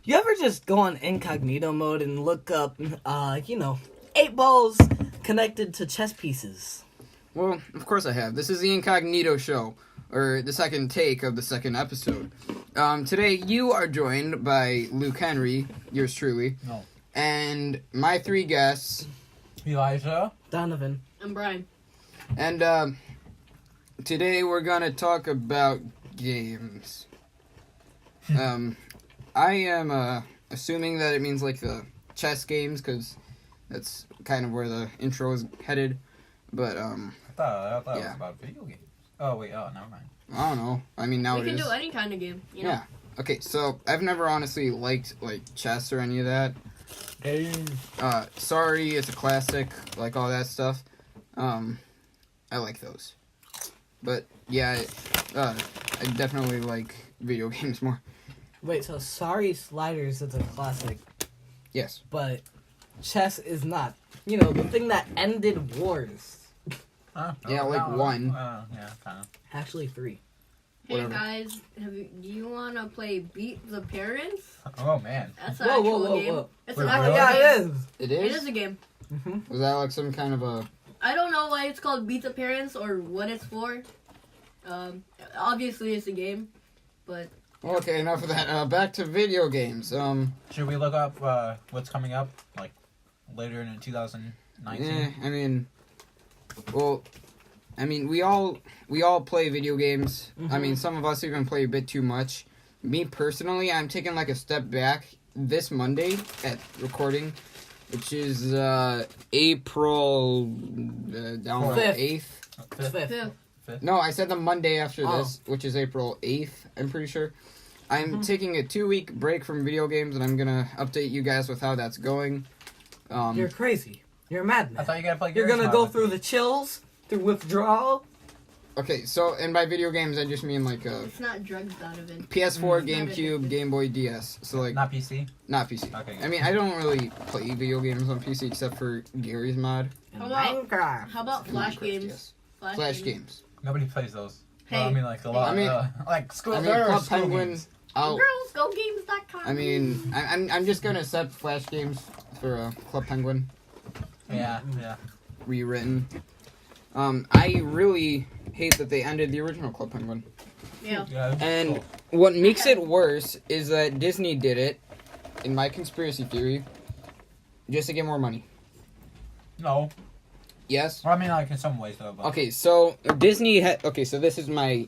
You ever just go on incognito mode and look up, 8 balls connected to chess pieces? Well, of course I have. This is the Incognito show, or the second take of the second episode. Today you are joined by Luke Henry, yours truly, and my 3 guests, Elijah, Donovan, and Brian. And today we're gonna talk about games. I am assuming that it means like the chess games, because that's kind of where the intro is headed. But I thought it yeah. was about video games. Oh wait, never mind. I don't know. I mean, now We it can is. do any kind of game, you know? Yeah. Okay, so I've never honestly liked like chess or any of that. Sorry, it's a classic, like all that stuff. I like those. But yeah, I definitely like video games more. Wait, so Sorry Sliders is a classic, Yes. but chess is not. You know, the thing that ended wars. Yeah, like one. Yeah, kind of. Actually, 3. Hey Whatever. guys, do you want to play Beat the Parents? Oh man. That's an actual game. It's Wait, an actual really? Yeah, game. it is. It It is? is a game. Was that like some kind of a... I don't know why it's called Beat the Parents or what it's for. Obviously it's a game, but Okay, enough of that. Back to video games. Should we look up what's coming up like later in 2019? Yeah, I mean... Well, I mean, we all play video games. I mean, some of us even play a bit too much. Me, personally, I'm taking like a step back this Monday at recording, which is April down 5th. 8th. 5th. No, I said the Monday after Oh. this, which is April 8th, I'm pretty sure. I'm taking a 2-week break from video games, and I'm going to update you guys with how that's going. You're crazy. You're a madman. I thought you gotta play. You're Garry's gonna go Mod. through the chills, through withdrawal. Okay, so, and by video games, I just mean like it's not drugs, Donovan. PS4, Mm. GameCube, Game Boy, DS. So like, Not PC. not PC. Okay. I mean, I don't really play video games on PC except for Gary's Mod. How about- Minecraft. How about Flash Minecraft, games? yes. Flash games. Nobody plays those. Hey. Well, I mean, like a lot. I mean- like school. I mean, there are Club school Penguin. games. GirlsGoGames.com. I mean, I'm just gonna accept Flash games for Club Penguin Yeah. rewritten. I really hate that they ended the original Club Penguin. Yeah. And cool. what makes it worse is that Disney did it, in my conspiracy theory, just to get more money. No. Yes? Well, I mean, like in some ways though. But Okay, so Disney okay, so this is my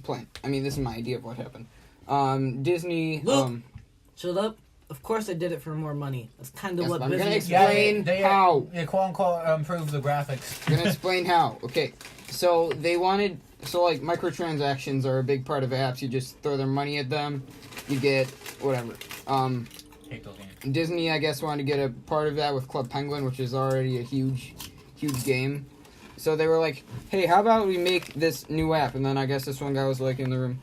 plan. I mean, this is my idea of what happened. Disney Luke. Shut up. Of course I did it for more money. That's kind of Yes, what I'm gonna business... explain how. They quote unquote improve the graphics. I'm gonna explain how. Okay, so they wanted, like microtransactions are a big part of apps. You just throw their money at them, you get whatever. Hate those games. Disney, I guess, wanted to get a part of that with Club Penguin, which is already a huge game. So they were like, hey, how about we make this new app? And then I guess this one guy was like in the room,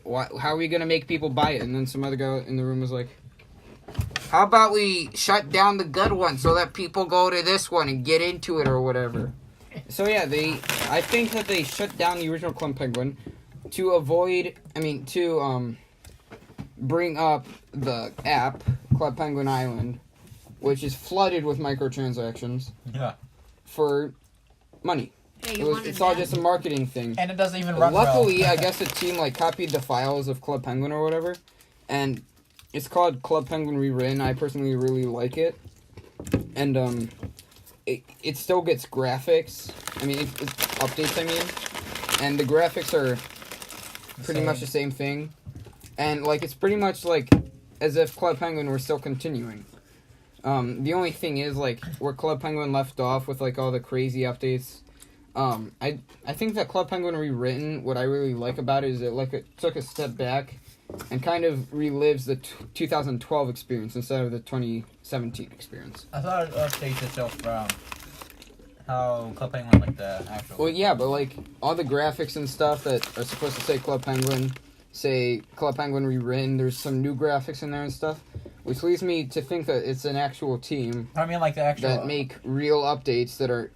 how are we gonna make people buy it? And then some other guy in the room was like, how about we shut down the good one so that people go to this one and get into it or whatever? So yeah, I think that they shut down the original Club Penguin to bring up the app, Club Penguin Island, which is flooded with microtransactions Yeah. for money. Hey, you It's all just a marketing thing. And it doesn't even run Luckily, well. I guess the team copied the files of Club Penguin or whatever, and it's called Club Penguin Rewritten. I personally really like it, and it still gets graphics. I mean, it's updates. I mean, and the graphics are pretty much the same thing, and it's pretty much as if Club Penguin were still continuing. The only thing is where Club Penguin left off with all the crazy updates. I think that Club Penguin Rewritten, what I really like about it is it took a step back and kind of relives the 2012 experience instead of the 2017 experience. I thought it updates itself from how Club Penguin the actual. Well, yeah, but all the graphics and stuff that are supposed to say Club Penguin Rewritten. There's some new graphics in there and stuff, which leads me to think that it's an actual team I mean, the actual. that make real updates that are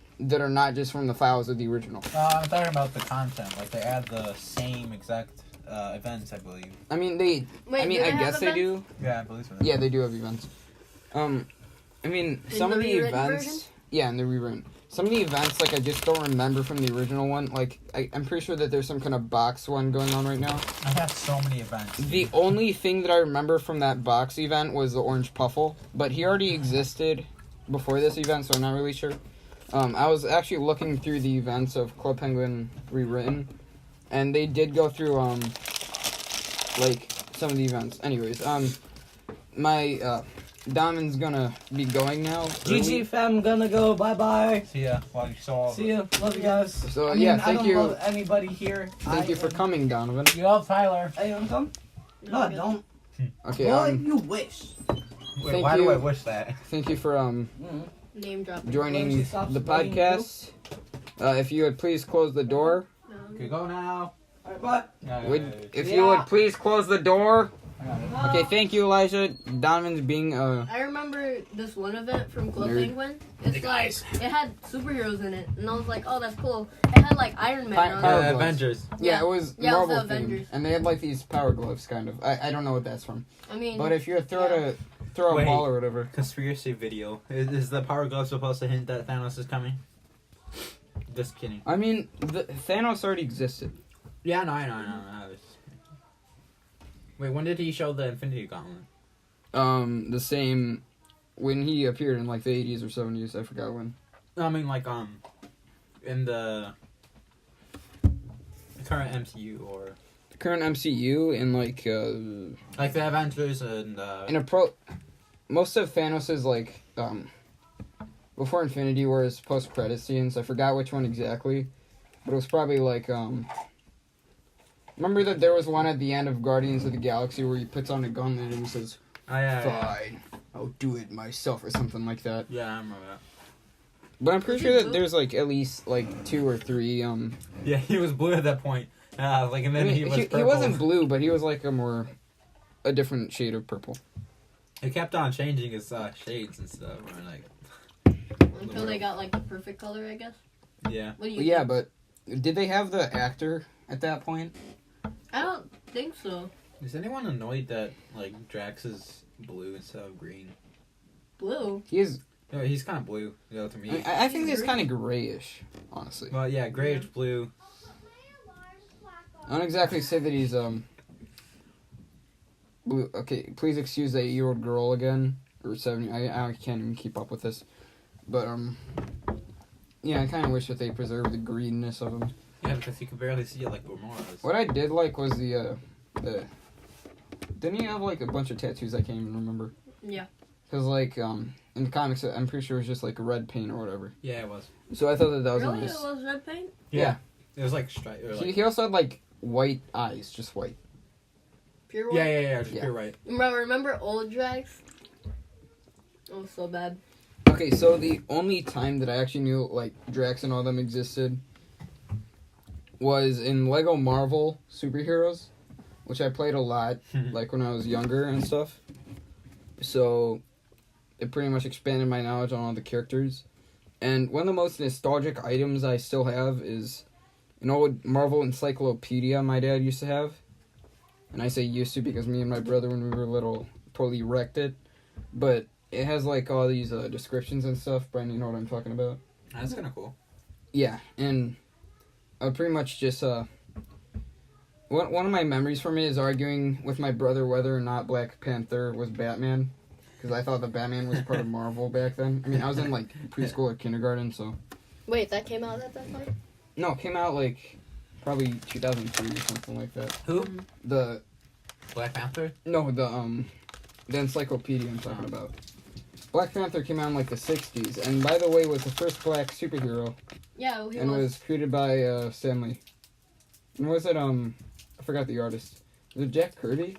not just from the files of the original. I'm talking about the content. They add the same exact events, I believe. I mean, Wait, I do have guess they events? do. Yeah, I believe so. Yeah, they do have events. I mean, In some the of the rewritten events. version? Yeah, in the rewritten. Some of the events, like, I just don't remember from the original one. Like, I'm pretty sure that there's some kind of box one going on right now. I have so many events. The only thing that I remember from that box event was the orange puffle, but he already existed before this event, so I'm not really sure. I was actually looking through the events of Club Penguin Rewritten, and they did go through, like, some of the events. Anyways, my, Donovan's gonna be going now. GG fam, gonna go. Bye bye. See ya. Well, you saw. See ya. Love you guys. So, I mean, yeah, I thank don't you. love anybody here. Thank you for coming, Donovan. You love Tyler. Hey, you wanna come? No, I don't. Okay, Well, you wish. Wait, Thank why you. do I wish that? thank you for, Name dropping. joining She stops the bullying podcast. If you would please close the door. Okay, go now. Alright, bye. If you would please close the door. Oh, Okay, thank you, Elijah. Donovan's being I remember this one event from Club Nerd. Penguin. It's like it had superheroes in it, and I was like, "Oh, that's cool." It had like Iron Man on Power it. gloves. Avengers. Yeah, it was Yeah, it was Marvel the themed, Avengers. and they had like these power gloves, kind of. I don't know what that's from, I mean, but if you throw a Wait. ball or whatever. Conspiracy video. Is the power glove supposed to hint that Thanos is coming? Just kidding. I mean, Thanos already existed. Yeah, no, I know. Wait, when did he show the Infinity Gauntlet? The same when he appeared in like the 80s or 70s. I forgot when. I mean, like, in the current MCU or The current MCU in like like the Avengers and most of Thanos's like before Infinity War is post credit scenes. I forgot which one exactly, but it was probably like remember that there was one at the end of Guardians of the Galaxy where he puts on a gauntlet and he says, oh yeah, "Fine, I'll do it myself," or something like that. yeah, I remember that. But I'm pretty Was he sure that blue? there's like at least like 2 or 3 Yeah, he was blue at that point. Like, and then I mean, he was purple. he wasn't blue, but he was like a different shade of purple. He kept on changing his shades and stuff. Or like, until they got like the perfect color, I guess. yeah. What do you? Well, yeah, think? but did they have the actor at that point? I don't think so. Is anyone annoyed that like Drax is blue instead of green? Blue. He is. No, he's kind of blue, to me. I mean, I think he's kind of grayish, honestly. Well, yeah, grayish blue. I don't exactly say that he's blue. Okay, please excuse the 8-year-old girl again, or 7. I can't even keep up with this, but yeah, I kind of wish that they preserved the greenness of him. Yeah, because you can barely see it like Gamora's. What I did like was the didn't he have like a bunch of tattoos? I can't even remember. Yeah. Cause like in the comics, I'm pretty sure it was just like red paint or whatever. Yeah, it was. So I thought that was Really? nice. It was red paint? Yeah. It was like stripe. Or like, He also had like white eyes, just white. Pure white? yeah, just Yeah. pure white. Bro, remember old Drax? Oh, so bad. Okay, so the only time that I actually knew like Drax and all them existed was in Lego Marvel Superheroes, which I played a lot, like when I was younger and stuff. So it pretty much expanded my knowledge on all the characters. And one of the most nostalgic items I still have is an old Marvel encyclopedia my dad used to have. And I say used to because me and my brother, when we were little, totally wrecked it. But it has like all these descriptions and stuff. Brandon, you know what I'm talking about? That's kind of cool. Yeah, and I pretty much just one of my memories from it is arguing with my brother whether or not Black Panther was Batman, because I thought that Batman was part of Marvel back then. I mean, I was in like preschool or kindergarten, so Wait, that came out at that time? no, it came out like probably 2003 or something like that. Who? The encyclopedia I'm talking about. Black Panther came out in like the 60s, and by the way, was the first black superhero. Yeah, he And was. was created by Stan Lee. And was it I forgot the artist. Was it Jack Kirby?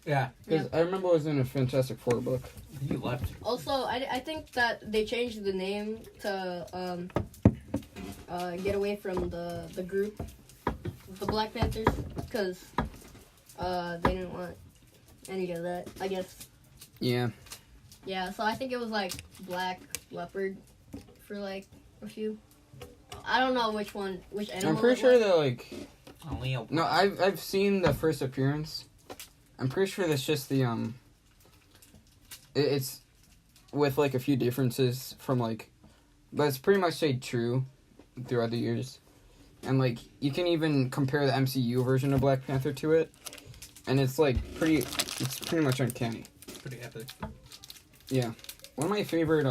Yeah. Because I remember it was in a Fantastic Four book. You left. Also, I think that they changed the name to get away from the group, the Black Panthers, because they didn't want any of that, I guess. Yeah. Yeah, so I think it was like Black Leopard for like a few. I don't know which animal. I'm pretty it sure was. that like Leo. No, I've seen the first appearance. I'm pretty sure that's just the it's with like a few differences from like, but it's pretty much stayed true throughout the years, and like you can even compare the MCU version of Black Panther to it, and it's like it's pretty much uncanny. Pretty epic. Yeah, one of my favorite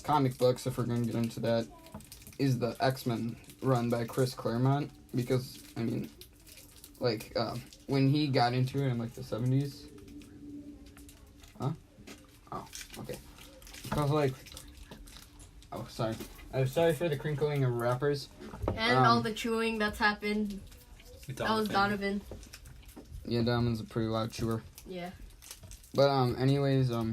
comic books, if we're gonna get into that, is the X-Men run by Chris Claremont, because I mean, like when he got into it in like the 70s. Huh? Oh, okay. I was like, oh, sorry. I'm sorry for the crinkling of wrappers. And all the chewing that's happened. That was Donovan. Yeah, Donovan's a pretty loud chewer. Yeah. But anyways, I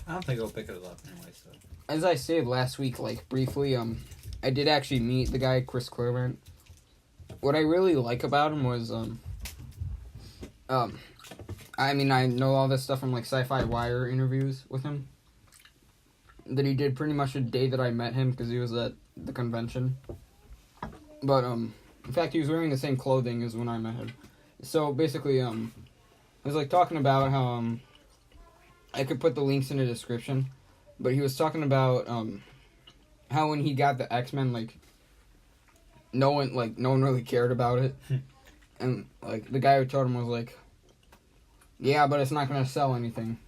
don't think he'll pick it up anyway. So. As I said last week, like briefly, I did actually meet the guy Chris Claremont. What I really like about him was I mean, I know all this stuff from like Sci-Fi Wire interviews with him that he did pretty much the day that I met him, because he was at the convention. But in fact, he was wearing the same clothing as when I met him. So basically, I was like talking about how I could put the links in the description, but he was talking about how when he got the X-Men, like no one really cared about it. And like the guy who told him was like, yeah, but it's not gonna sell anything.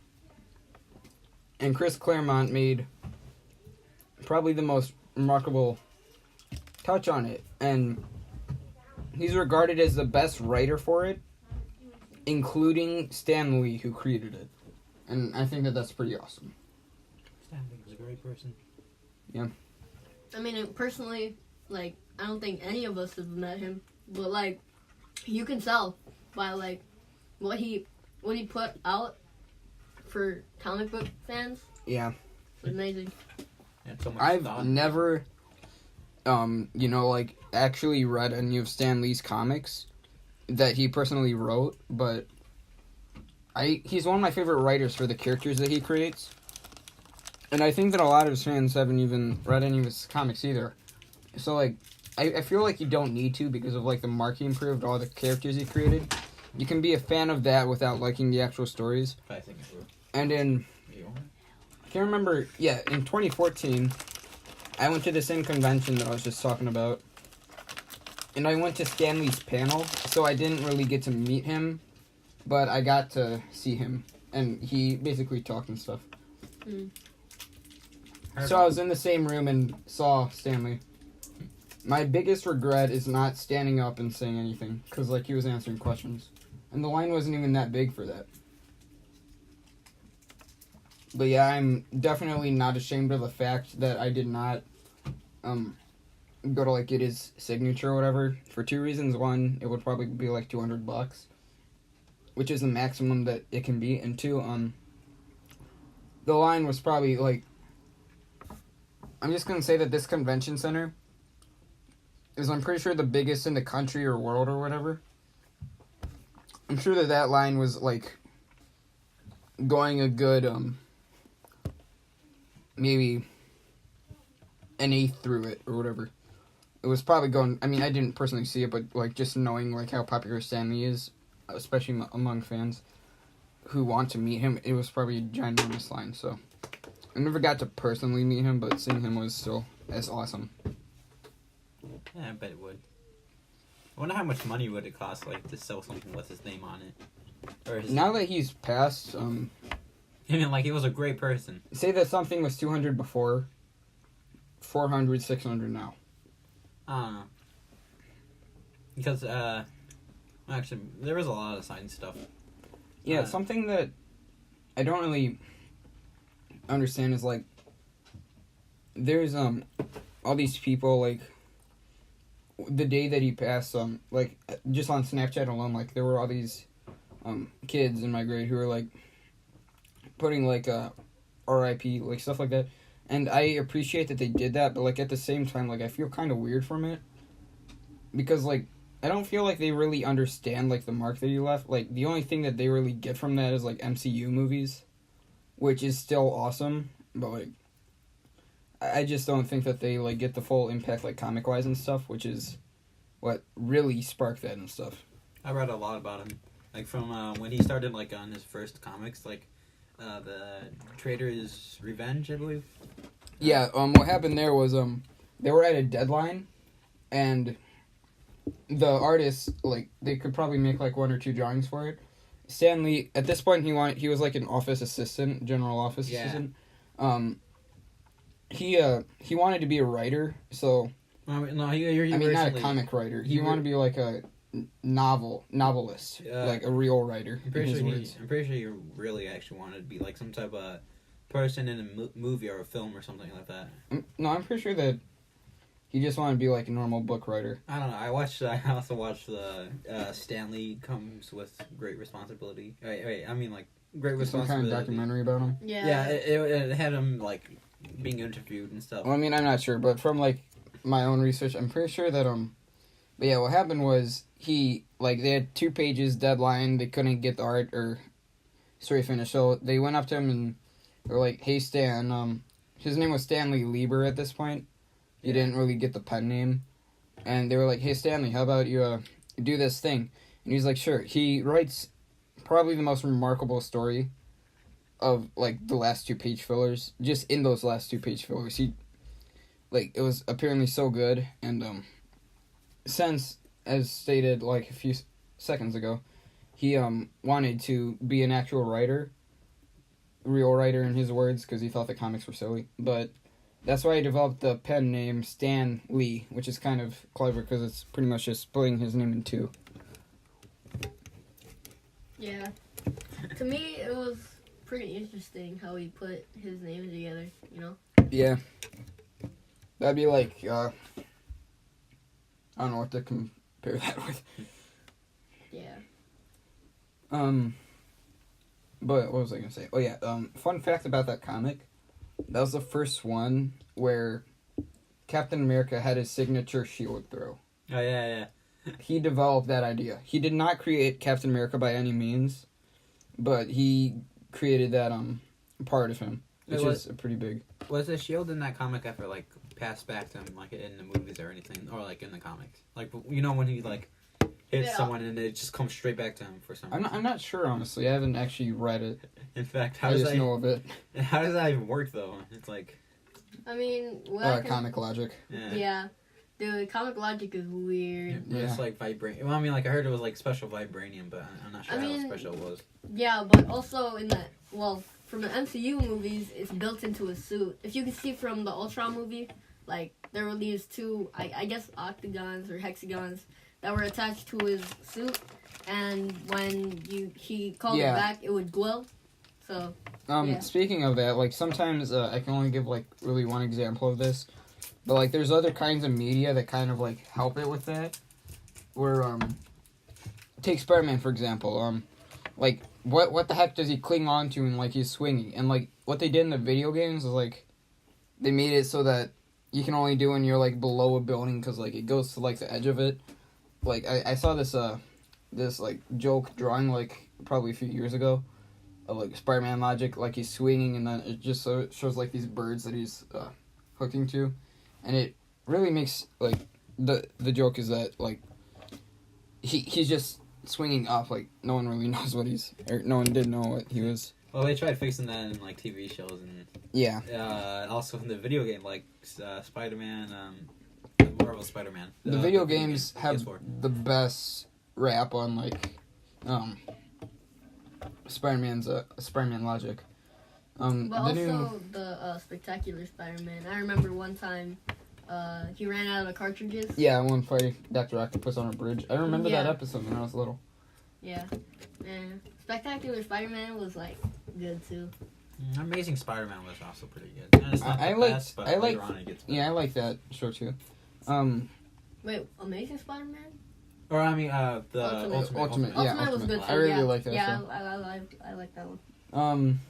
And Chris Claremont made probably the most remarkable touch on it, and he's regarded as the best writer for it, including Stan Lee, who created it. And I think that that's pretty awesome. Stan Lee was a great person. Yeah. I mean, personally, like, I don't think any of us have met him, but like, you can tell by like what he put out for comic book fans. Yeah. It's amazing. So I've never, like actually read any of Stan Lee's comics that he personally wrote, but he's one of my favorite writers for the characters that he creates. And I think that a lot of his fans haven't even read any of his comics either. So, like, I feel like you don't need to, because of, like, the marketing improved all the characters he created. You can be a fan of that without liking the actual stories. I think it will. And I can't remember, in 2014, I went to the same convention that I was just talking about. And I went to Stan Lee's panel, so I didn't really get to meet him, but I got to see him. And he basically talked and stuff. Mm. So I was in the same room and saw Stanley. My biggest regret is not standing up and saying anything, because like he was answering questions, and the line wasn't even that big for that. But yeah, I'm definitely not ashamed of the fact that I did not go to like get his signature or whatever, for two reasons. One, it would probably be like $200, which is the maximum that it can be, and two, the line was probably like, I'm just gonna say that this convention center is, I'm pretty sure, the biggest in the country or world or whatever. I'm sure that line was, like, going a good, maybe an eighth through it or whatever. It was probably going, I mean, I didn't personally see it, but, like, just knowing, like, how popular Stanley is, especially among fans who want to meet him, it was probably a ginormous line, so. I never got to personally meet him, but seeing him was still as awesome. Yeah, I bet it would. I wonder how much money would it cost, like, to sell something with his name on it. Or Now that he's passed, I mean, like, he was a great person. say that something was $200 before, $400, $600 now. I don't know. Because, actually, there was a lot of signed stuff. Yeah, something that I don't really understand is, like, there's, all these people, like, the day that he passed, like, just on Snapchat alone, like, there were all these, kids in my grade who were, like, putting, like, RIP, like, stuff like that, and I appreciate that they did that, but, like, at the same time, like, I feel kind of weird from it, because, like, I don't feel like they really understand, like, the mark that he left. Like, the only thing that they really get from that is, like, MCU movies, which is still awesome, but, like, I just don't think that they, like, get the full impact, like, comic-wise and stuff, which is what really sparked that and stuff. I read a lot about him, like from when he started like on his first comics, like the Trader's Revenge, I believe. Yeah. What happened there was they were at a deadline, and the artists, like, they could probably make like 1 or 2 drawings for it. Stan Lee, at this point, he was like an office assistant, general office assistant. He wanted to be a writer, so No, not a comic writer. He wanted to be like a novelist, like a real writer. I'm pretty sure he really actually wanted to be like some type of person in a movie or a film or something like that. No, I'm pretty sure that he just wanted to be like a normal book writer. I don't know. I also watched the Stan Lee Comes with Great Responsibility. Wait. I mean, like, Great Some Responsibility. kind of documentary about him. Yeah. Yeah, it had him like being interviewed and stuff. Well, I mean, I'm not sure, but from like my own research, I'm pretty sure that But yeah, what happened was they had 2 pages deadline. They couldn't get the art or story finished, so they went up to him and they were like, "Hey Stan," his name was Stanley Lieber at this point. He didn't really get the pen name, and they were like, "Hey Stanley, how about you do this thing?" And he's like, "Sure." He writes probably the most remarkable story of like the last 2 page fillers. Just in those last 2 page fillers, it was apparently so good, and since, as stated like a few seconds ago, he wanted to be an actual writer, real writer in his words, because he thought the comics were silly. But that's why he developed the pen name Stan Lee, which is kind of clever because it's pretty much just splitting his name in 2. Yeah. To me, it was pretty interesting how he put his name together, you know? Yeah. That'd be like, I don't know what to compare that with. Yeah. But what was I gonna say? Oh yeah, fun fact about that comic. That was the first one where Captain America had his signature shield throw. Oh yeah. He developed that idea. He did not create Captain America by any means, but he created that part of him, which is pretty big. Was the shield in that comic ever like passed back to him like in the movies or anything, or like in the comics? Like, you know, when he like hits someone and it just comes straight back to him for some reason. I'm not sure, honestly. I haven't actually read it. In fact, I just know of it. How does that even work though? It's like, I mean, comic logic. Yeah. Dude, comic logic is weird. Yeah. It's like vibranium. Well, I mean, like I heard it was like special vibranium, but I'm not sure how special it was. Yeah, but also from the MCU movies, it's built into a suit. If you can see from the Ultron movie, like, there were these 2, I guess, octagons or hexagons that were attached to his suit, and when he called it back, it would glow. So, Speaking of that, like, sometimes I can only give, like, really one example of this, but, like, there's other kinds of media that kind of, like, help it with that, where, take Spider-Man, for example, like, what the heck does he cling on to when, like, he's swinging? And, like, what they did in the video games is, like, they made it so that you can only do when you're, like, below a building, because, like, it goes to, like, the edge of it. Like, I saw this, like, joke drawing, like, probably a few years ago, of, like, Spider-Man logic, like, he's swinging, and then it just shows, like, these birds that he's, hooking to, and it really makes, like, the joke is that, like, he's just swinging up, like, no one really knows no one did know what he was. Well, they tried fixing that in like TV shows and also in the video game, like Spider-Man, Marvel Spider-Man. The video games have the best rap on like Spider-Man logic. But also the Spectacular Spider-Man. I remember one time he ran out of cartridges. Yeah, one fight Dr. Octopus on a bridge. I remember that episode when I was little. Yeah. And Spectacular Spider-Man was like good too. Amazing Spider-Man was also pretty good. And it's not I like that show too. Wait, Amazing Spider-Man? Or I mean, the Ultimate. Ultimate was good too. I really like that show. Yeah, I like that one.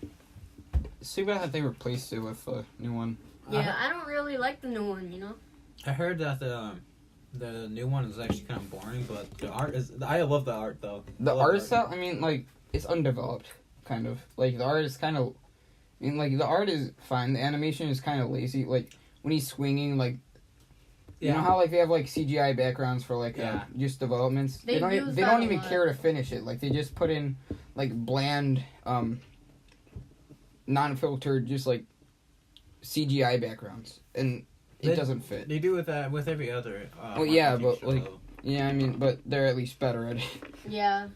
See bad that they replaced it with a new one. Yeah, I don't really like the new one, you know? I heard that the new one is actually kind of boring, but the art is... I love the art, though. The art style, I mean, like, it's undeveloped, kind of. Like, the art is kind of... I mean, like, the art is fine. The animation is kind of lazy. Like, when he's swinging, like... You know how like they have like CGI backgrounds for like just developments. They don't. use They that don't a even lot. care to finish it. Like they just put in like bland, non-filtered, just like CGI backgrounds, and it doesn't fit. They do with that with every other. Well, yeah, Marvel but show, like, though. yeah, I mean, but they're at least better at it. Yeah.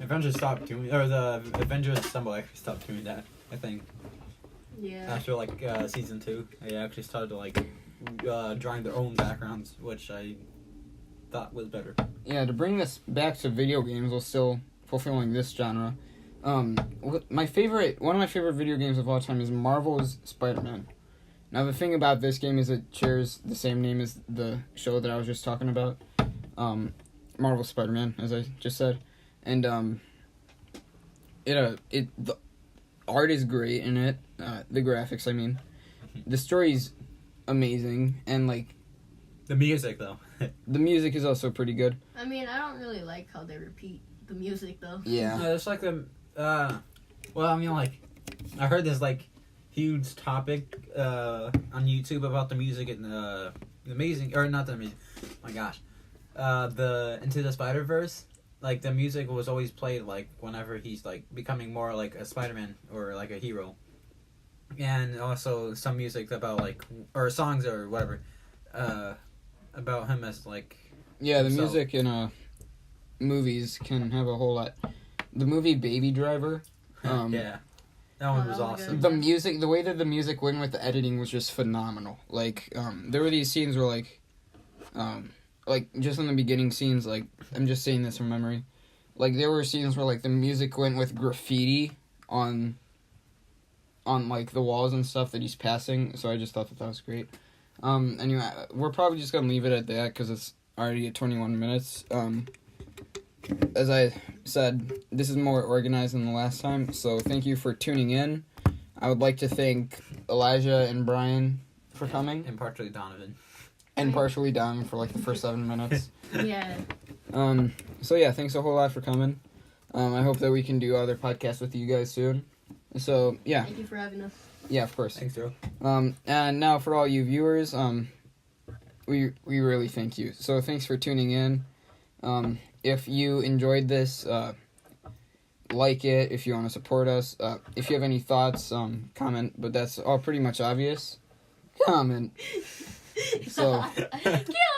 Avengers stopped doing, or the Avengers Assemble actually stopped doing that. I think Yeah. after like season 2, they actually started to like drawing their own backgrounds, which I thought was better. Yeah, to bring this back to video games while still fulfilling this genre. One of my favorite video games of all time is Marvel's Spider-Man. Now the thing about this game is it shares the same name as the show that I was just talking about, Marvel Spider-Man, as I just said, and the art is great in it, the graphics, I mean, the story's amazing, and like The music though. the music is also pretty good. I mean, I don't really like how they repeat the music though. Yeah. It's like the well, I mean, like I heard this like huge topic on YouTube about the music and the amazing, or not the amazing. My gosh, the Into the Spider-Verse. Like the music was always played like whenever he's like becoming more like a Spider-Man or like a hero, and also some music about like or songs or whatever about him as like Yeah, the himself. music in movies can have a whole lot. The movie Baby Driver, yeah, that one Oh, was that was awesome. good. the music, the way that the music went with the editing was just phenomenal. Like, there were these scenes where like just in the beginning scenes, like, I'm just saying this from memory, like, there were scenes where, like, the music went with graffiti on like, the walls and stuff that he's passing, so I just thought that was great. Anyway, we're probably just gonna leave it at that, because it's already at 21 minutes. As I said, this is more organized than the last time, so thank you for tuning in. I would like to thank Elijah and Brian for coming, And partially Donovan. and partially Dom for, like, the first 7 minutes. Yeah. So yeah, thanks a whole lot for coming. I hope that we can do other podcasts with you guys soon. So yeah, Thank you for having us. yeah, of course. Thanks, Joe. And now for all you viewers, we really thank you. So thanks for tuning in. If you enjoyed this, like it. If you want to support us, if you have any thoughts, comment. But that's all pretty much obvious. Comment. So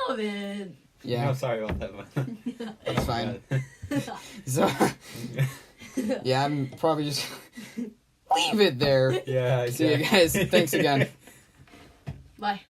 Calvin. yeah, I'm sorry about that, but that's fine. So yeah, I'm probably just leave it there. Yeah. See you guys. Thanks again. Bye.